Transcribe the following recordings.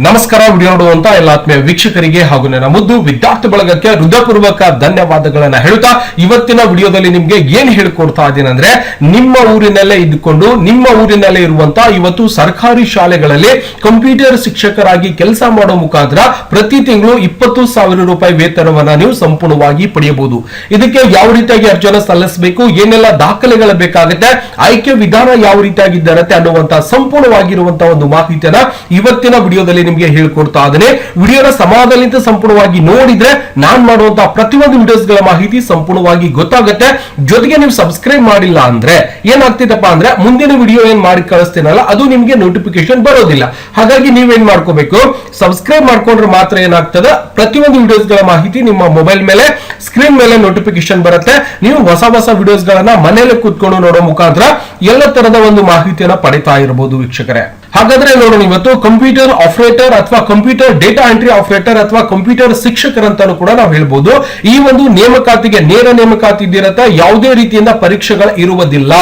ನಮಸ್ಕಾರ. ವಿಡಿಯೋ ನೋಡುವಂತ ಎಲ್ಲ ಆತ್ಮೀಯ ವೀಕ್ಷಕರಿಗೆ ಹಾಗೂ ನನ್ನ ಮುದ್ದು ವಿದ್ಯಾರ್ಥಿ ಬಳಗಕ್ಕೆ ಹೃದಯಪೂರ್ವಕ ಧನ್ಯವಾದಗಳನ್ನ ಹೇಳುತ್ತಾ ಇವತ್ತಿನ ವಿಡಿಯೋದಲ್ಲಿ ನಿಮ್ಗೆ ಏನ್ ಹೇಳ್ಕೊಡ್ತಾ ಇದ್ದೀನಿ ಅಂದ್ರೆ, ನಿಮ್ಮ ಊರಿನಲ್ಲೇ ಇದ್ದುಕೊಂಡು ನಿಮ್ಮ ಊರಿನಲ್ಲೇ ಇರುವಂತ ಇವತ್ತು ಸರ್ಕಾರಿ ಶಾಲೆಗಳಲ್ಲಿ ಕಂಪ್ಯೂಟರ್ ಶಿಕ್ಷಕರಾಗಿ ಕೆಲಸ ಮಾಡೋ ಮುಖಾಂತರ ಪ್ರತಿ ತಿಂಗಳು 20,000 ರೂಪಾಯಿ ವೇತನವನ್ನ ನೀವು ಸಂಪೂರ್ಣವಾಗಿ ಪಡೆಯಬಹುದು. ಇದಕ್ಕೆ ಯಾವ ರೀತಿಯಾಗಿ ಅರ್ಜಿಯನ್ನು ಸಲ್ಲಿಸಬೇಕು, ಏನೆಲ್ಲ ದಾಖಲೆಗಳು ಬೇಕಾಗುತ್ತೆ, ಆಯ್ಕೆ ವಿಧಾನ ಯಾವ ರೀತಿಯಾಗಿ ಇರುತ್ತೆ ಅನ್ನುವಂತ ಸಂಪೂರ್ಣವಾಗಿರುವಂತಹ ಒಂದು ಮಾಹಿತಿಯನ್ನ ಇವತ್ತಿನ ವಿಡಿಯೋದಲ್ಲಿ ನಿಮಗೆ ಹೇಳ್ಕೊಡ್ತಾ ಇದ್ದೇನೆ. ವಿಡಿಯೋನ ಸಮಾಧಾನದಿಂದ ಸಂಪೂರ್ಣವಾಗಿ ನೋಡಿದ್ರೆ ನಾನ್ ಮಾಡುವಂತಹ ಪ್ರತಿಯೊಂದು ವಿಡಿಯೋಸ್ ಗಳ ಮಾಹಿತಿ ಸಂಪೂರ್ಣವಾಗಿ ಗೊತ್ತಾಗುತ್ತೆ. ಜೊತೆಗೆ ನೀವು ಸಬ್ಸ್ಕ್ರೈಬ್ ಮಾಡಿಲ್ಲ ಅಂದ್ರೆ ಏನಾಗ್ತಿದಪ್ಪ ಅಂದ್ರೆ ಮುಂದಿನ ವಿಡಿಯೋ ಏನ್ ಮಾಡಿ ಕಳಿಸ್ತೀನಲ್ಲ ಅದು ನಿಮ್ಗೆ ನೋಟಿಫಿಕೇಶನ್ ಬರೋದಿಲ್ಲ. ಹಾಗಾಗಿ ನೀವೇನ್ ಮಾಡ್ಕೋಬೇಕು, ಸಬ್ಸ್ಕ್ರೈಬ್ ಮಾಡ್ಕೊಂಡ್ರೆ ಮಾತ್ರ ಏನಾಗ್ತದೆ, ಪ್ರತಿಯೊಂದು ವಿಡಿಯೋಸ್ ಗಳ ಮಾಹಿತಿ ನಿಮ್ಮ ಮೊಬೈಲ್ ಮೇಲೆ ಸ್ಕ್ರೀನ್ ಮೇಲೆ ನೋಟಿಫಿಕೇಶನ್ ಬರುತ್ತೆ. ನೀವು ಹೊಸ ಹೊಸ ವಿಡಿಯೋಸ್ ಗಳನ್ನ ಮನೆಯಲ್ಲೇ ಕೂತ್ಕೊಂಡು ನೋಡೋ ಮುಖಾಂತರ ಎಲ್ಲ ತರದ ಒಂದು ಮಾಹಿತಿಯನ್ನ ಪಡಿತಾ ಇರಬಹುದು ವೀಕ್ಷಕರೇ. ಹಾಗಾದ್ರೆ ನೋಡೋಣ, ಇವತ್ತು ಕಂಪ್ಯೂಟರ್ ಆಪರೇಟರ್ ಅಥವಾ ಕಂಪ್ಯೂಟರ್ ಡೇಟಾ ಎಂಟ್ರಿ ಆಪರೇಟರ್ ಅಥವಾ ಕಂಪ್ಯೂಟರ್ ಶಿಕ್ಷಕರಂತಾನು ಕೂಡ ನಾವು ಹೇಳ್ಬೋದು. ಈ ಒಂದು ನೇಮಕಾತಿಗೆ ನೇರ ನೇಮಕಾತಿ ಇದಿರತ್ತೆ. ಯಾವುದೇ ರೀತಿಯಿಂದ ಪರೀಕ್ಷೆಗಳು ಇರುವುದಿಲ್ಲ.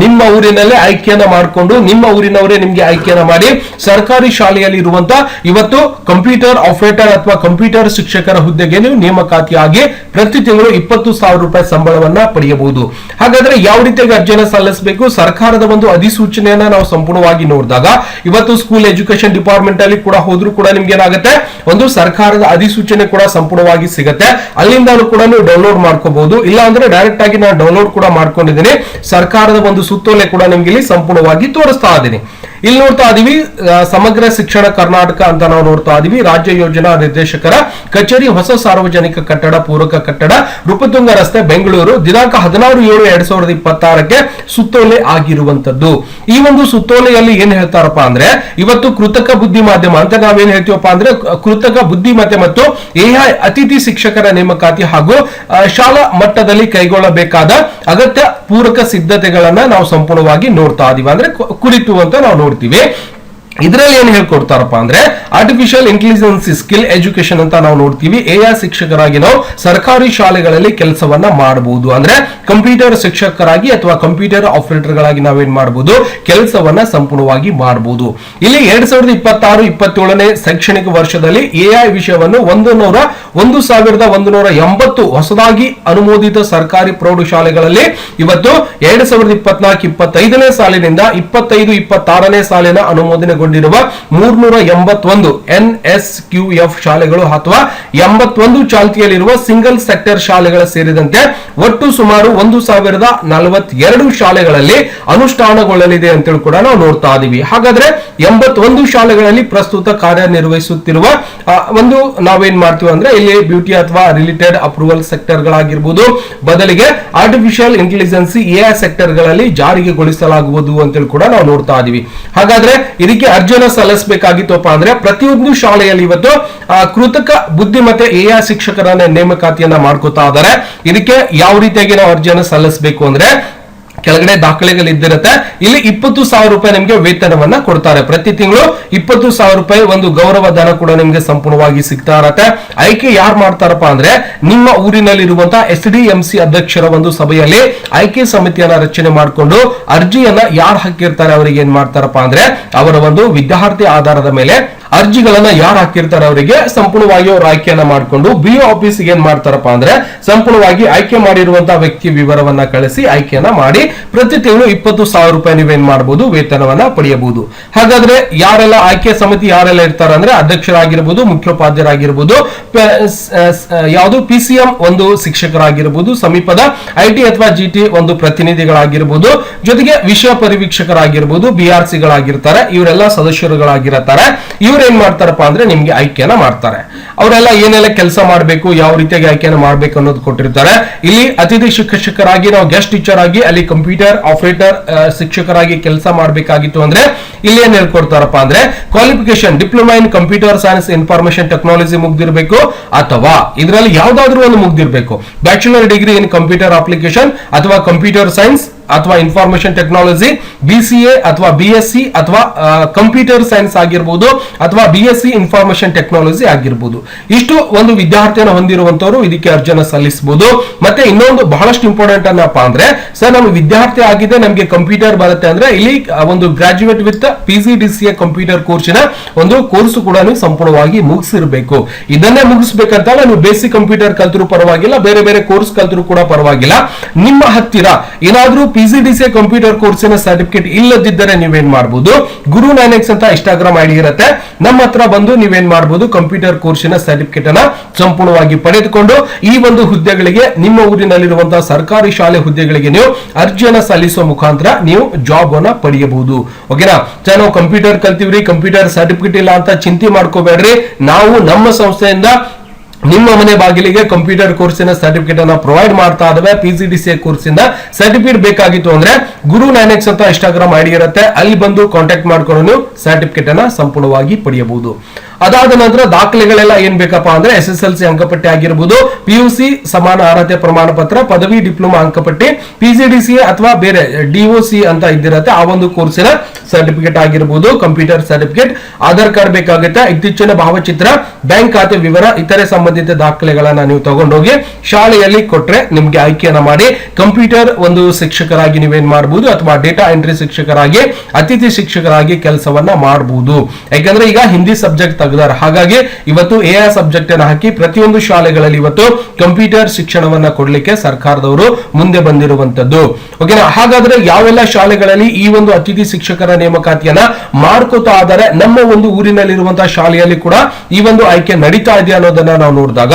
ನಿಮ್ಮ ಊರಿನಲ್ಲೇ ಆಯ್ಕೆಯನ್ನ ಮಾಡಿಕೊಂಡು ನಿಮ್ಮ ಊರಿನವರೇ ನಿಮ್ಗೆ ಆಯ್ಕೆಯನ್ನ ಮಾಡಿ ಸರ್ಕಾರಿ ಶಾಲೆಯಲ್ಲಿ ಇರುವಂತ ಇವತ್ತು ಕಂಪ್ಯೂಟರ್ ಆಪರೇಟರ್ ಅಥವಾ ಕಂಪ್ಯೂಟರ್ ಶಿಕ್ಷಕರ ಹುದ್ದೆಗೆ ನೀವು ನೇಮಕಾತಿಯಾಗಿ ಪ್ರತಿ ತಿಂಗಳು 20,000 ರೂಪಾಯಿ ಸಂಬಳವನ್ನ ಪಡೆಯಬಹುದು. ಹಾಗಾದ್ರೆ ಯಾವ ರೀತಿಯಾಗಿ ಅರ್ಜಿಯನ್ನು ಸಲ್ಲಿಸಬೇಕು, ಸರ್ಕಾರದ ಒಂದು ಅಧಿಸೂಚನೆಯನ್ನ ನಾವು ಸಂಪೂರ್ಣವಾಗಿ ನೋಡಿದಾಗ ಇವತ್ತು ಸ್ಕೂಲ್ ಎಜುಕೇಶನ್ ಡಿಪಾರ್ಟ್ಮೆಂಟ್ ಅಲ್ಲಿ ಕೂಡ ಹೋದ್ರೂ ಕೂಡ ನಿಮ್ಗೆ ಏನಾಗುತ್ತೆ, ಒಂದು ಸರ್ಕಾರದ ಅಧಿಸೂಚನೆ ಕೂಡ ಸಂಪೂರ್ಣವಾಗಿ ಸಿಗುತ್ತೆ. ಅಲ್ಲಿಂದ ಕೂಡ ನೀವು ಡೌನ್ಲೋಡ್ ಮಾಡ್ಕೋಬಹುದು. ಇಲ್ಲ ಅಂದ್ರೆ ಡೈರೆಕ್ಟ್ ಆಗಿ ನಾನು ಡೌನ್ಲೋಡ್ ಕೂಡ ಮಾಡ್ಕೊಂಡಿದ್ದೀನಿ. ಸರ್ಕಾರದ ಒಂದು ಸುತ್ತೋಲೆ ಕೂಡ ನಿಮ್ಗೆ ಇಲ್ಲಿ ಸಂಪೂರ್ಣವಾಗಿ ತೋರಿಸ್ತಾ ಇದ್ದೀನಿ. ಇಲ್ಲಿ ನೋಡ್ತಾ ಇದೀವಿ, ಸಮಗ್ರ ಶಿಕ್ಷಣ ಕರ್ನಾಟಕ ಅಂತ ನಾವು ನೋಡ್ತಾ ಇದೀವಿ. ರಾಜ್ಯ ಯೋಜನಾ ನಿರ್ದೇಶಕರ ಕಚೇರಿ, ಹೊಸ ಸಾರ್ವಜನಿಕ ಕಟ್ಟಡ, ಪೂರಕ ಕಟ್ಟಡ, ನೃಪತುಂಗ ರಸ್ತೆ, ಬೆಂಗಳೂರು. ದಿನಾಂಕ 16/7/2026 ಸುತ್ತೋಲೆ ಆಗಿರುವಂತದ್ದು. ಈ ಒಂದು ಸುತ್ತೋಲೆಯಲ್ಲಿ ಏನ್ ಹೇಳ್ತಾರಪ್ಪ ಅಂದ್ರೆ, ಇವತ್ತು ಕೃತಕ ಬುದ್ಧಿ ಮಾಧ್ಯಮ ಅಂತ ನಾವೇನ್ ಹೇಳ್ತೀವಪ್ಪ ಅಂದ್ರೆ, ಕೃತಕ ಬುದ್ಧಿಮತ್ತೆ ಮತ್ತು AI ಅತಿಥಿ ಶಿಕ್ಷಕರ ನೇಮಕಾತಿ ಹಾಗೂ ಶಾಲಾ ಮಟ್ಟದಲ್ಲಿ ಕೈಗೊಳ್ಳಬೇಕಾದ ಅಗತ್ಯ ಪೂರಕ ಸಿದ್ಧತೆಗಳನ್ನ ನಾವು ಸಂಪೂರ್ಣವಾಗಿ ನೋಡ್ತಾ ಇದೀವಿ. ಅಂದ್ರೆ ಕುರಿತು ಅಂತ ನಾವು ನೋಡ್ತೀವಿ. ಇದರಲ್ಲಿ ಏನ್ ಹೇಳ್ಕೊಡ್ತಾರಪ್ಪ ಅಂದ್ರೆ, ಆರ್ಟಿಫಿಷಿಯಲ್ ಇಂಟೆಲಿಜೆನ್ಸ್ ಸ್ಕಿಲ್ ಎಜುಕೇಶನ್ ಅಂತ ನಾವು ನೋಡ್ತೀವಿ. AI ಶಿಕ್ಷಕರಾಗಿ ನಾವು ಸರ್ಕಾರಿ ಶಾಲೆಗಳಲ್ಲಿ ಕೆಲಸವನ್ನ ಮಾಡಬಹುದು. ಅಂದ್ರೆ ಕಂಪ್ಯೂಟರ್ ಶಿಕ್ಷಕರಾಗಿ ಅಥವಾ ಕಂಪ್ಯೂಟರ್ ಆಪರೇಟರ್ ಗಳಾಗಿ ನಾವೇನ್ ಮಾಡಬಹುದು, ಕೆಲಸವನ್ನ ಸಂಪೂರ್ಣವಾಗಿ ಮಾಡಬಹುದು. ಇಲ್ಲಿ 2026-27ನೇ ಶೈಕ್ಷಣಿಕ ವರ್ಷದಲ್ಲಿ AI ವಿಷಯವನ್ನು 1,180 ಹೊಸದಾಗಿ ಅನುಮೋದಿತ ಸರ್ಕಾರಿ ಪ್ರೌಢಶಾಲೆಗಳಲ್ಲಿ ಇವತ್ತು 2024-25ನೇ ಸಾಲಿನಿಂದ 25-26ನೇ ಸಾಲಿನ ಅನುಮೋದನೆ 381 NSQF ಶಾಲೆಗಳು ಅಥವಾ 81 ಚಾಲ್ತಿಯಲ್ಲಿರುವ ಸಿಂಗಲ್ ಸೆಕ್ಟರ್ ಶಾಲೆಗಳ ಸೇರಿದಂತೆ ಒಟ್ಟು ಸುಮಾರು 1,042 ಶಾಲೆಗಳಲ್ಲಿ ಅನುಷ್ಠಾನಗೊಳ್ಳಲಿದೆ ಅಂತೇಳಿ ಕೂಡ ನಾವು ನೋಡ್ತಾ ಇದೀವಿ. ಹಾಗಾದ್ರೆ 81 ಶಾಲೆಗಳಲ್ಲಿ ಪ್ರಸ್ತುತ ಕಾರ್ಯನಿರ್ವಹಿಸುತ್ತಿರುವ ಒಂದು ನಾವೇನ್ ಮಾಡ್ತೀವಿ ಅಂದ್ರೆ, ಇಲ್ಲಿ ಬ್ಯೂಟಿ ಅಥವಾ ರಿಲೇಟೆಡ್ ಅಪ್ರೂವಲ್ ಸೆಕ್ಟರ್ ಗಳಾಗಿರ್ಬೋದು, ಬದಲಿಗೆ ಆರ್ಟಿಫಿಷಿಯಲ್ ಇಂಟೆಲಿಜೆನ್ಸ್ AI ಸೆಕ್ಟರ್ ಗಳಲ್ಲಿ ಜಾರಿಗೆಗೊಳಿಸಲಾಗುವುದು ಅಂತೇಳಿ ಕೂಡ ನಾವು ನೋಡ್ತಾ ಇದೀವಿ. ಹಾಗಾದ್ರೆ ಇದಕ್ಕೆ ಅರ್ಜಿಯನ್ನು ಸಲ್ಲಿಸಬೇಕಾಗಿತ್ತಪ್ಪ ಅಂದ್ರೆ, ಪ್ರತಿಯೊಂದು ಶಾಲೆಯಲ್ಲಿ ಇವತ್ತು ಕೃತಕ ಬುದ್ಧಿಮತ್ತೆ AI ಶಿಕ್ಷಕರನ್ನ ನೇಮಕಾತಿಯನ್ನ ಮಾಡ್ಕೋತಾ ಇದ್ದಾರೆ. ಇದಕ್ಕೆ ಯಾವ ರೀತಿಯಾಗಿ ನಾವು ಅರ್ಜಿಯನ್ನು ಸಲ್ಲಿಸಬೇಕು ಅಂದ್ರೆ, ಕೆಳಗಡೆ ದಾಖಲೆಗಳಿದ್ದಿರುತ್ತೆ. ಇಲ್ಲಿ 20,000 ರೂಪಾಯಿ ನಿಮಗೆ ವೇತನವನ್ನ ಕೊಡ್ತಾರೆ. ಪ್ರತಿ ತಿಂಗಳು 20,000 ರೂಪಾಯಿ ಒಂದು ಗೌರವ ಧನ ಕೂಡ ನಿಮಗೆ ಸಂಪೂರ್ಣವಾಗಿ ಸಿಗ್ತಾ ಇರತ್ತೆ. ಆಯ್ಕೆ ಯಾರು ಮಾಡ್ತಾರಪ್ಪ ಅಂದ್ರೆ, ನಿಮ್ಮ ಊರಿನಲ್ಲಿರುವಂತಹ SDMC ಅಧ್ಯಕ್ಷರ ಒಂದು ಸಭೆಯಲ್ಲಿ ಆಯ್ಕೆ ಸಮಿತಿಯನ್ನ ರಚನೆ ಮಾಡಿಕೊಂಡು ಅರ್ಜಿಯನ್ನ ಯಾರು ಹಾಕಿರ್ತಾರೆ ಅವರಿಗೆ ಏನ್ ಮಾಡ್ತಾರಪ್ಪ ಅಂದ್ರೆ, ಅವರ ಒಂದು ವಿದ್ಯಾರ್ಥಿ ಆಧಾರದ ಮೇಲೆ ಅರ್ಜಿಗಳನ್ನ ಯಾರು ಹಾಕಿರ್ತಾರೆ ಅವರಿಗೆ ಸಂಪೂರ್ಣವಾಗಿ ಅವರು ಆಯ್ಕೆಯನ್ನ ಮಾಡಿಕೊಂಡು BO ಆಫೀಸ್ಗೆ ಏನ್ ಮಾಡ್ತಾರಪ್ಪ ಅಂದ್ರೆ, ಸಂಪೂರ್ಣವಾಗಿ ಆಯ್ಕೆ ಮಾಡಿರುವಂತಹ ವ್ಯಕ್ತಿ ವಿವರವನ್ನ ಕಳಿಸಿ ಆಯ್ಕೆಯನ್ನ ಮಾಡಿ ಪ್ರತಿ ತಿಂಗಳು 20,000 ರೂಪಾಯಿ ನೀವೇನ್ ಮಾಡಬಹುದು, ವೇತನವನ್ನ ಪಡೆಯಬಹುದು. ಹಾಗಾದ್ರೆ ಯಾರೆಲ್ಲ ಆಯ್ಕೆ ಸಮಿತಿ ಯಾರೆಲ್ಲ ಇರ್ತಾರೆ ಅಂದ್ರೆ, ಅಧ್ಯಕ್ಷರಾಗಿರ್ಬೋದು, ಮುಖ್ಯೋಪಾಧ್ಯಾಯರಾಗಿರ್ಬೋದು, ಯಾವುದು PCM ಒಂದು ಶಿಕ್ಷಕರಾಗಿರ್ಬೋದು, ಸಮೀಪದ IT ಅಥವಾ GT ಒಂದು ಪ್ರತಿನಿಧಿಗಳಾಗಿರ್ಬೋದು, ಜೊತೆಗೆ ವಿಷಯ ಪರಿವೀಕ್ಷಕರಾಗಿರ್ಬೋದು, BRC ಗಳಾಗಿರ್ತಾರೆ. ಇವರೆಲ್ಲ ಸದಸ್ಯರುಗಳಾಗಿರ್ತಾರೆ. ಇವ್ರು ಏನ್ ಮಾಡ್ತಾರಪ್ಪ ಅಂದ್ರೆ, ನಿಮ್ಗೆ ಆಯ್ಕೆಯನ್ನ ಮಾಡ್ತಾರೆ. ಅವರೆಲ್ಲ ಏನೆಲ್ಲ ಕೆಲಸ ಮಾಡಬೇಕು, ಯಾವ ರೀತಿಯಾಗಿ ಆಯ್ಕೆಯನ್ನು ಮಾಡಬೇಕು ಅನ್ನೋದು ಕೊಟ್ಟಿರ್ತಾರೆ. ಇಲ್ಲಿ ಅತಿಥಿ ಶಿಕ್ಷಕರಾಗಿ ನಾವು ಗೆಸ್ಟ್ ಟೀಚರ್ ಆಗಿ ಅಲ್ಲಿ ಕಂಪ್ಯೂಟರ್ ಆಪರೇಟರ್ ಶಿಕ್ಷಕರಾಗಿ ಕೆಲಸ ಮಾಡಬೇಕಾಗಿತ್ತು ಅಂದ್ರೆ, ಇಲ್ಲಿ ಏನ್ ಹೇಳ್ಕೊಡ್ತಾರಪ್ಪ ಅಂದ್ರೆ, qualification diploma in computer science information technology ಮುಗ್ದಿರ್ಬೇಕು, ಅಥವಾ ಇದರಲ್ಲಿ ಯಾವ್ದಾದ್ರು ಒಂದು ಮುಗ್ದಿರ್ಬೇಕು. Bachelor degree in computer application ಅಥವಾ ಕಂಪ್ಯೂಟರ್ ಸೈನ್ಸ್ ಅಥವಾ ಇನ್ಫಾರ್ಮೇಶನ್ ಟೆಕ್ನಾಲಜಿ, BCA ಅಥವಾ BSc ಅಥವಾ ಕಂಪ್ಯೂಟರ್ ಸೈನ್ಸ್ ಆಗಿರ್ಬೋದು ಅಥವಾ BSc ಇನ್ಫಾರ್ಮೇಶನ್ ಟೆಕ್ನಾಲಜಿ ಆಗಿರ್ಬೋದು. ಇಷ್ಟು ಒಂದು ವಿದ್ಯಾರ್ಥಿಯನ್ನು ಹೊಂದಿರುವಂತವರು ಇದಕ್ಕೆ ಅರ್ಜಿಯನ್ನು ಸಲ್ಲಿಸಬಹುದು. ಮತ್ತೆ ಇನ್ನೊಂದು ಬಹಳಷ್ಟು ಇಂಪಾರ್ಟೆಂಟ್ ಅನ್ನಪ್ಪ ಅಂದ್ರೆ, ಸರ್ ನಮ್ಮ ವಿದ್ಯಾರ್ಥಿ ಆಗಿದೆ, ನಮಗೆ ಕಂಪ್ಯೂಟರ್ ಬರುತ್ತೆ ಅಂದ್ರೆ ಇಲ್ಲಿ ಒಂದು ಗ್ರಾಜುಯೇಟ್ ವಿತ್ PGDCA ಕಂಪ್ಯೂಟರ್ ಕೋರ್ಸಿನ ಒಂದು ಕೋರ್ಸ್ ಕೂಡ ನೀವು ಸಂಪೂರ್ಣವಾಗಿ ಮುಗಿಸಿರ್ಬೇಕು. ಇದನ್ನೇ ಮುಗಿಸ್ಬೇಕಂತ ನೀವು ಬೇಸಿಕ್ ಕಂಪ್ಯೂಟರ್ ಕಲ್ತರೂ ಪರವಾಗಿಲ್ಲ, ಬೇರೆ ಬೇರೆ ಕೋರ್ಸ್ ಕಲ್ತರೂ ಕೂಡ ಪರವಾಗಿಲ್ಲ. ನಿಮ್ಮ ಹತ್ತಿರ ಏನಾದ್ರೂ PGDCA ಕಂಪ್ಯೂಟರ್ ಕೋರ್ಸಿನ ಸರ್ಟಿಫಿಕೇಟ್ ಇಲ್ಲದಿದ್ದರೆ ನೀವೇನ್ ಮಾಡಬಹುದು, ಗುರು 9X ಅಂತ ಇನ್ಸ್ಟಾಗ್ರಾಮ್ ಐಡಿ ಇರುತ್ತೆ, ನಮ್ಮ ಹತ್ರ ಬಂದು ನೀವೇನ್ ಮಾಡಬಹುದು, ಕಂಪ್ಯೂಟರ್ ಕೋರ್ಸಿನ ಸರ್ಟಿಫಿಕೇಟ್ ಅನ್ನ ಸಂಪೂರ್ಣವಾಗಿ ಪಡೆದುಕೊಂಡು ಈ ಒಂದು ಹುದ್ದೆಗಳಿಗೆ, ನಿಮ್ಮ ಊರಿನಲ್ಲಿರುವಂತಹ ಸರ್ಕಾರಿ ಶಾಲೆ ಹುದ್ದೆಗಳಿಗೆ ನೀವು ಅರ್ಜಿಯನ್ನು ಸಲ್ಲಿಸುವ ಮುಖಾಂತರ ನೀವು ಜಾಬ್ ಅನ್ನ ಪಡೆಯಬಹುದು. ಓಕೆನಾ? ನಾವು ಕಂಪ್ಯೂಟರ್ ಕಲ್ತೀವ್ರಿ, ಕಂಪ್ಯೂಟರ್ ಸರ್ಟಿಫಿಕೇಟ್ ಇಲ್ಲ ಅಂತ ಚಿಂತೆ ಮಾಡ್ಕೋಬೇಡ್ರಿ. ನಾವು ನಮ್ಮ ಸಂಸ್ಥೆಯಿಂದ ನಿಮ್ಮ ಮನೆ ಬಾಗಿಲಿಗೆ ಕಂಪ್ಯೂಟರ್ ಕೋರ್ಸಿನ ಸರ್ಟಿಫಿಕೇಟ್ ಅನ್ನ ಪ್ರೊವೈಡ್ ಮಾಡ್ತಾ ಇದ್ದೇವೆ. PGDCA ಕೋರ್ಸಿಂದ ಸರ್ಟಿಫಿಕೇಟ್ ಬೇಕಾಗಿತ್ತು ಅಂದ್ರೆ ಗುರು 9X ಅಂತ ಇನ್ಸ್ಟಾಗ್ರಾಮ್ ಐಡಿ ಇರುತ್ತೆ, ಅಲ್ಲಿ ಬಂದು ಕಾಂಟ್ಯಾಕ್ಟ್ ಮಾಡ್ಕೊಂಡು ನೀವು ಸರ್ಟಿಫಿಕೇಟ್ ಅನ್ನ ಸಂಪೂರ್ಣವಾಗಿ ಪಡೆಯಬಹುದು. ಅದಾದ ನಂತರ ದಾಖಲೆಗಳೆಲ್ಲ ಏನ್ ಬೇಕಪ್ಪ ಅಂದ್ರೆ SSLC ಅಂಕಪಟ್ಟಿ ಆಗಿರಬಹುದು, PUC ಸಮಾನ ಅರ್ಹತೆ ಪ್ರಮಾಣ ಪತ್ರ, ಪದವಿ ಡಿಪ್ಲೊಮಾ ಅಂಕಪಟ್ಟಿ, PGDCA ಅಥವಾ ಬೇರೆ DOC ಅಂತ ಇದ್ದಿರತ್ತೆ ಆ ಒಂದು ಕೋರ್ಸಿನ ಸರ್ಟಿಫಿಕೇಟ್ ಆಗಿರಬಹುದು, ಕಂಪ್ಯೂಟರ್ ಸರ್ಟಿಫಿಕೇಟ್, ಆಧಾರ್ ಕಾರ್ಡ್ ಬೇಕಾಗುತ್ತೆ, ಇತ್ತೀಚಿನ ಭಾವಚಿತ್ರ, ಬ್ಯಾಂಕ್ ಖಾತೆ ವಿವರ, ಇತರೆ ಸಂಬಂಧಿತ ದಾಖಲೆಗಳನ್ನ ನೀವು ತಗೊಂಡೋಗಿ ಶಾಲೆಯಲ್ಲಿ ಕೊಟ್ರೆ ನಿಮ್ಗೆ ಆಯ್ಕೆಯನ್ನ ಮಾಡಿ ಕಂಪ್ಯೂಟರ್ ಒಂದು ಶಿಕ್ಷಕರಾಗಿ ನೀವೇನ್ ಮಾಡಬಹುದು ಅಥವಾ ಡೇಟಾ ಎಂಟ್ರಿ ಶಿಕ್ಷಕರಾಗಿ, ಅತಿಥಿ ಶಿಕ್ಷಕರಾಗಿ ಕೆಲಸವನ್ನ ಮಾಡಬಹುದು. ಯಾಕಂದ್ರೆ ಈಗ ಹಿಂದಿ ಸಬ್ಜೆಕ್ಟ್ ತೆಗೆದಾರೆ, ಹಾಗಾಗಿ ಇವತ್ತು AI ಸಬ್ಜೆಕ್ಟ್ ಅನ್ನು ಹಾಕಿ ಪ್ರತಿಯೊಂದು ಶಾಲೆಗಳಲ್ಲಿ ಇವತ್ತು ಕಂಪ್ಯೂಟರ್ ಶಿಕ್ಷಣವನ್ನ ಕೊಡ್ಲಿಕ್ಕೆ ಸರ್ಕಾರದವರು ಮುಂದೆ ಬಂದಿರುವಂತದ್ದು. ಓಕೆನಾ? ಹಾಗಾದ್ರೆ ಯಾವೆಲ್ಲ ಶಾಲೆಗಳಲ್ಲಿ ಈ ಒಂದು ಅತಿಥಿ ಶಿಕ್ಷಕರ ನೇಮಕಾತಿಯನ್ನ ಮಾಡ್ಕೋತಾ ಆದರೆ ನಮ್ಮ ಒಂದು ಊರಿನಲ್ಲಿರುವಂತಹ ಶಾಲೆಯಲ್ಲಿ ಕೂಡ ಈ ಒಂದು ಆಯ್ಕೆ ನಡೀತಾ ಇದೆ ಅನ್ನೋದನ್ನ ನಾವು ನೋಡಿದಾಗ,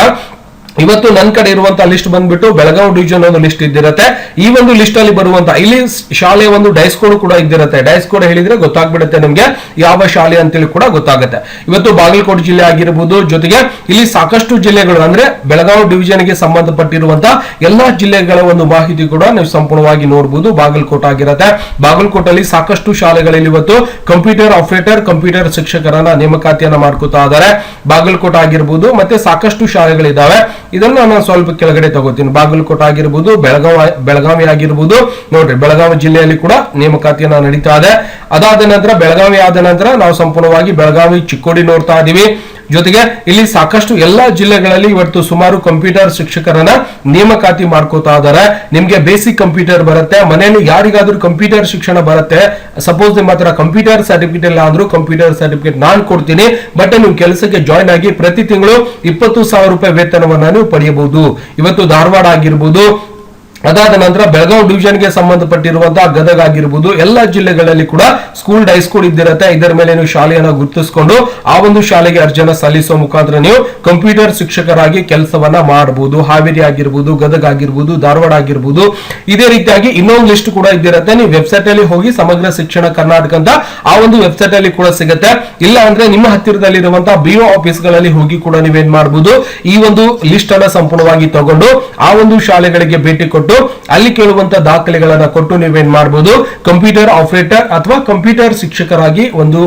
ಇವತ್ತು ನನ್ನ ಕಡೆ ಇರುವಂತಹ ಲಿಸ್ಟ್ ಬಂದ್ಬಿಟ್ಟು ಬೆಳಗಾವಿ ಡಿವಿಷನ್ ಒಂದು ಲಿಸ್ಟ್ ಇದ್ದಿರುತ್ತೆ. ಈ ಒಂದು ಲಿಸ್ಟ್ ಅಲ್ಲಿ ಬರುವಂತ ಇಲ್ಲಿ ಶಾಲೆಯ ಒಂದು ಡೈಸ್ ಕೋಡ್ ಕೂಡ ಇದ್ದಿರುತ್ತೆ. ಡೈಸ್ ಕೋಡ್ ಹೇಳಿದ್ರೆ ಗೊತ್ತಾಗ್ಬಿಡುತ್ತೆ ನಿಮ್ಗೆ ಯಾವ ಶಾಲೆ ಅಂತೇಳಿ ಕೂಡ ಗೊತ್ತಾಗುತ್ತೆ. ಇವತ್ತು ಬಾಗಲಕೋಟೆ ಜಿಲ್ಲೆ ಆಗಿರಬಹುದು, ಜೊತೆಗೆ ಇಲ್ಲಿ ಸಾಕಷ್ಟು ಜಿಲ್ಲೆಗಳು ಅಂದ್ರೆ ಬೆಳಗಾವಿ ಡಿವಿಷನ್ ಗೆ ಸಂಬಂಧಪಟ್ಟಿರುವಂತಹ ಎಲ್ಲಾ ಜಿಲ್ಲೆಗಳ ಒಂದು ಮಾಹಿತಿ ಕೂಡ ನೀವು ಸಂಪೂರ್ಣವಾಗಿ ನೋಡಬಹುದು. ಬಾಗಲಕೋಟೆ ಆಗಿರುತ್ತೆ, ಬಾಗಲಕೋಟಲ್ಲಿ ಸಾಕಷ್ಟು ಶಾಲೆಗಳಲ್ಲಿ ಇವತ್ತು ಕಂಪ್ಯೂಟರ್ ಆಪರೇಟರ್, ಕಂಪ್ಯೂಟರ್ ಶಿಕ್ಷಕರನ್ನ ನೇಮಕಾತಿಯನ್ನ ಮಾಡ್ಕೋತಾ ಇದ್ದಾರೆ. ಬಾಗಲಕೋಟೆ ಆಗಿರಬಹುದು, ಮತ್ತೆ ಸಾಕಷ್ಟು ಶಾಲೆಗಳಿದ್ದಾವೆ. ಇದನ್ನ ನಾನು ಸ್ವಲ್ಪ ಕೆಳಗಡೆ ತಗೋತೀನಿ. ಬಾಗಲಕೋಟೆ ಆಗಿರಬಹುದು, ಬೆಳಗಾವಿ ಆಗಿರಬಹುದು. ನೋಡ್ರಿ, ಬೆಳಗಾವಿ ಜಿಲ್ಲೆಯಲ್ಲಿ ಕೂಡ ನೇಮಕಾತಿಯನ್ನ ನಡೀತಾ ಇದೆ. ಅದಾದ ನಂತರ ಬೆಳಗಾವಿ ಆದ ನಂತರ ನಾವು ಸಂಪೂರ್ಣವಾಗಿ ಬೆಳಗಾವಿ, ಚಿಕ್ಕೋಡಿ ನೋಡ್ತಾ ಇದೀವಿ. ಜೊತೆಗೆ ಇಲ್ಲಿ ಸಾಕಷ್ಟು ಎಲ್ಲಾ ಜಿಲ್ಲೆಗಳಲ್ಲಿ ಇವತ್ತು ಸುಮಾರು ಕಂಪ್ಯೂಟರ್ ಶಿಕ್ಷಕರನ್ನ ನೇಮಕಾತಿ ಮಾಡ್ಕೋತಾ ಇದ್ದಾರೆ. ನಿಮ್ಗೆ ಬೇಸಿಕ್ ಕಂಪ್ಯೂಟರ್ ಬರುತ್ತೆ, ಮನೆಯಲ್ಲಿ ಯಾರಿಗಾದ್ರೂ ಕಂಪ್ಯೂಟರ್ ಶಿಕ್ಷಣ ಬರುತ್ತೆ, ಸಪೋಸ್ ನಿಮ್ಮ ಹತ್ರ ಕಂಪ್ಯೂಟರ್ ಸರ್ಟಿಫಿಕೇಟ್ ಇಲ್ಲ ಅಂದ್ರೂ ಕಂಪ್ಯೂಟರ್ ಸರ್ಟಿಫಿಕೇಟ್ ನಾನು ಕೊಡ್ತೀನಿ, ಬಟ್ ನೀವು ಕೆಲಸಕ್ಕೆ ಜಾಯ್ನ್ ಆಗಿ ಪ್ರತಿ ತಿಂಗಳು 20,000 ರೂಪಾಯಿ ವೇತನವನ್ನ ನೀವು ಪಡೆಯಬಹುದು. ಇವತ್ತು ಧಾರವಾಡ ಆಗಿರ್ಬೋದು, ಅದಾದ ನಂತರ ಬೆಳಗಾವಿ ಡಿವಿಷನ್ ಗೆ ಸಂಬಂಧಪಟ್ಟಿರುವಂತಹ ಗದಗ ಆಗಿರಬಹುದು, ಎಲ್ಲಾ ಜಿಲ್ಲೆಗಳಲ್ಲಿ ಕೂಡ ಸ್ಕೂಲ್ ಡೈಸ್ ಕೋಡ್ ಇದ್ದಿರುತ್ತೆ. ಇದರ ಮೇಲೆ ನೀವು ಶಾಲೆಯನ್ನು ಗುರುತಿಸಿಕೊಂಡು ಆ ಒಂದು ಶಾಲೆಗೆ ಅರ್ಜಿಯನ್ನು ಸಲ್ಲಿಸುವ ಮುಖಾಂತರ ನೀವು ಕಂಪ್ಯೂಟರ್ ಶಿಕ್ಷಕರಾಗಿ ಕೆಲಸವನ್ನ ಮಾಡಬಹುದು. ಹಾವೇರಿ ಆಗಿರ್ಬೋದು, ಗದಗ ಆಗಿರ್ಬೋದು, ಧಾರವಾಡ ಆಗಿರ್ಬೋದು. ಇದೇ ರೀತಿಯಾಗಿ ಇನ್ನೊಂದು ಲಿಸ್ಟ್ ಕೂಡ ಇದ್ದಿರುತ್ತೆ. ನೀವು ವೆಬ್ಸೈಟ್ ಅಲ್ಲಿ ಹೋಗಿ ಸಮಗ್ರ ಶಿಕ್ಷಣ ಕರ್ನಾಟಕ ಅಂತ ಆ ಒಂದು ವೆಬ್ಸೈಟ್ ಅಲ್ಲಿ ಕೂಡ ಸಿಗುತ್ತೆ. ಇಲ್ಲ ಅಂದ್ರೆ ನಿಮ್ಮ ಹತ್ತಿರದಲ್ಲಿರುವಂತಹ BO ಆಫೀಸ್ ಗಳಲ್ಲಿ ಹೋಗಿ ಕೂಡ ನೀವೇನ್ ಮಾಡಬಹುದು, ಈ ಒಂದು ಲಿಸ್ಟ್ ಅನ್ನ ಸಂಪೂರ್ಣವಾಗಿ ತಗೊಂಡು ಆ ಒಂದು ಶಾಲೆಗಳಿಗೆ ಭೇಟಿ ಕೊಟ್ಟು ಅಲ್ಲಿ ಕೇಳುವಂತ ದಾಖಲೆಗಳನ್ನ ಕೊಟ್ಟು ನೀವೇನ್ ಮಾಡಬಹುದು, ಕಂಪ್ಯೂಟರ್ ಆಪರೇಟರ್ ಅಥವಾ ಕಂಪ್ಯೂಟರ್ ಶಿಕ್ಷಕರಾಗಿ ಒಂದು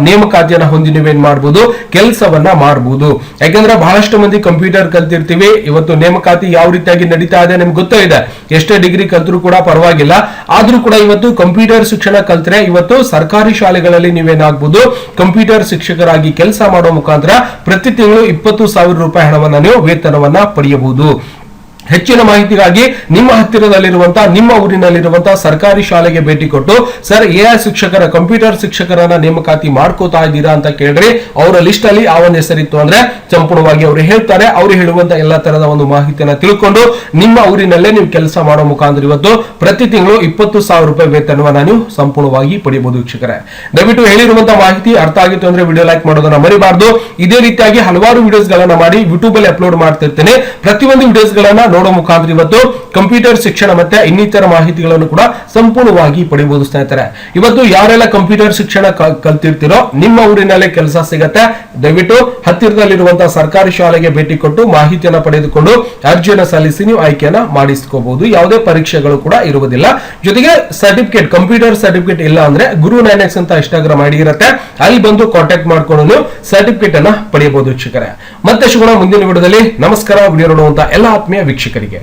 ನೇಮಕಾತಿಯನ್ನ ಹೊಂದಿ ನೀವೇನ್ ಮಾಡಬಹುದು, ಕೆಲಸವನ್ನ ಮಾಡಬಹುದು. ಯಾಕಂದ್ರೆ ಬಹಳಷ್ಟು ಮಂದಿ ಕಂಪ್ಯೂಟರ್ ಕಲ್ತಿರ್ತೀವಿ, ಇವತ್ತು ನೇಮಕಾತಿ ಯಾವ ರೀತಿಯಾಗಿ ನಡೀತಾ ಇದೆ ನಿಮ್ಗೆ ಗೊತ್ತೇ ಇದೆ. ಎಷ್ಟೇ ಡಿಗ್ರಿ ಕಲ್ತರೂ ಕೂಡ ಪರವಾಗಿಲ್ಲ, ಆದ್ರೂ ಕೂಡ ಇವತ್ತು ಕಂಪ್ಯೂಟರ್ ಶಿಕ್ಷಣ ಕಲ್ತ್ರೆ ಇವತ್ತು ಸರ್ಕಾರಿ ಶಾಲೆಗಳಲ್ಲಿ ನೀವೇನಾಗಬಹುದು, ಕಂಪ್ಯೂಟರ್ ಶಿಕ್ಷಕರಾಗಿ ಕೆಲಸ ಮಾಡುವ ಮುಖಾಂತರ ಪ್ರತಿ ತಿಂಗಳು 20,000 ರೂಪಾಯಿ ಹಣವನ್ನ ನೀವು ವೇತನವನ್ನ ಪಡೆಯಬಹುದು. ಹೆಚ್ಚಿನ ಮಾಹಿತಿಗಾಗಿ ನಿಮ್ಮ ಹತ್ತಿರದಲ್ಲಿರುವಂತಹ, ನಿಮ್ಮ ಊರಿನಲ್ಲಿರುವಂತಹ ಸರ್ಕಾರಿ ಶಾಲೆಗೆ ಭೇಟಿ ಕೊಟ್ಟು, ಸರ್ AI ಶಿಕ್ಷಕರ, ಕಂಪ್ಯೂಟರ್ ಶಿಕ್ಷಕರನ್ನ ನೇಮಕಾತಿ ಮಾಡ್ಕೋತಾ ಇದ್ದೀರಾ ಅಂತ ಕೇಳ್ರಿ. ಅವರ ಲಿಸ್ಟ್ ಅಲ್ಲಿ ಆ ಒಂದು ಹೆಸರಿತ್ತು ಅಂದ್ರೆ ಸಂಪೂರ್ಣವಾಗಿ ಅವರು ಹೇಳ್ತಾರೆ. ಅವರು ಹೇಳುವಂತ ಎಲ್ಲಾ ತರದ ಒಂದು ಮಾಹಿತಿಯನ್ನ ತಿಳ್ಕೊಂಡು ನಿಮ್ಮ ಊರಿನಲ್ಲೇ ನೀವು ಕೆಲಸ ಮಾಡೋ ಮುಖಾಂತರ ಇವತ್ತು ಪ್ರತಿ ತಿಂಗಳು 20,000 ರೂಪಾಯಿ ವೇತನವನ್ನ ನೀವು ಸಂಪೂರ್ಣವಾಗಿ ಪಡೆಯಬಹುದು. ವೀಕ್ಷಕರೇ, ದಯವಿಟ್ಟು ಹೇಳಿರುವಂತಹ ಮಾಹಿತಿ ಅರ್ಥ ಆಗಿತ್ತು ಅಂದ್ರೆ ವಿಡಿಯೋ ಲೈಕ್ ಮಾಡೋದನ್ನ ಮರಿಬಾರ್ದು. ಇದೇ ರೀತಿಯಾಗಿ ಹಲವಾರು ವಿಡಿಯೋಸ್ ಗಳನ್ನ ಮಾಡಿ ಯೂಟ್ಯೂಬ್ ಅಲ್ಲಿ ಅಪ್ಲೋಡ್ ಮಾಡ್ತಿರ್ತೇನೆ. ಪ್ರತಿಯೊಂದು ವಿಡಿಯೋಸ್ ಗಳನ್ನ ನೋಡೋ ಮುಖಾಂತರ ಇವತ್ತು ಕಂಪ್ಯೂಟರ್ ಶಿಕ್ಷಣ ಮತ್ತೆ ಇನ್ನಿತರ ಮಾಹಿತಿಗಳನ್ನು ಕೂಡ ಸಂಪೂರ್ಣವಾಗಿ ಪಡೆಯಬಹುದು. ಸ್ನೇಹಿತರೆ, ಇವತ್ತು ಯಾರೆಲ್ಲ ಕಂಪ್ಯೂಟರ್ ಶಿಕ್ಷಣ ಕಲ್ತಿರ್ತಿರೋ ನಿಮ್ಮ ಊರಿನಲ್ಲೇ ಕೆಲಸ ಸಿಗತ್ತೆ. ದಯವಿಟ್ಟು ಹತ್ತಿರದಲ್ಲಿರುವಂತಹ ಸರ್ಕಾರಿ ಶಾಲೆಗೆ ಭೇಟಿ ಕೊಟ್ಟು ಮಾಹಿತಿಯನ್ನು ಪಡೆದುಕೊಂಡು ಅರ್ಜಿಯನ್ನು ಸಲ್ಲಿಸಿ ನೀವು ಆಯ್ಕೆಯನ್ನ ಮಾಡಿಸ್ಕೋಬಹುದು. ಯಾವುದೇ ಪರೀಕ್ಷೆಗಳು ಕೂಡ ಇರುವುದಿಲ್ಲ. ಜೊತೆಗೆ ಸರ್ಟಿಫಿಕೇಟ್, ಕಂಪ್ಯೂಟರ್ ಸರ್ಟಿಫಿಕೇಟ್ ಇಲ್ಲ ಅಂದ್ರೆ ಗುರು 9X ಅಂತ ಇನ್ಸ್ಟಾಗ್ರಾಮ್ ಐಡಿ ಇರುತ್ತೆ, ಅಲ್ಲಿ ಬಂದು ಕಾಂಟ್ಯಾಕ್ಟ್ ಮಾಡ್ಕೊಂಡು ನೀವು ಸರ್ಟಿಫಿಕೇಟ್ ಅನ್ನ ಪಡೆಯಬಹುದು. ವೀಕ್ಷಕರೇ, ಮತ್ತೆ ಸಿಗೋಣ ಮುಂದಿನ ವಿಡಿಯೋದಲ್ಲಿ. ನಮಸ್ಕಾರ. ವಿಡಿಯೋ ನೋಡುವಂತ ಎಲ್ಲ ಆತ್ಮೀಯ ವೀಕ್ಷಕರಿಗೆ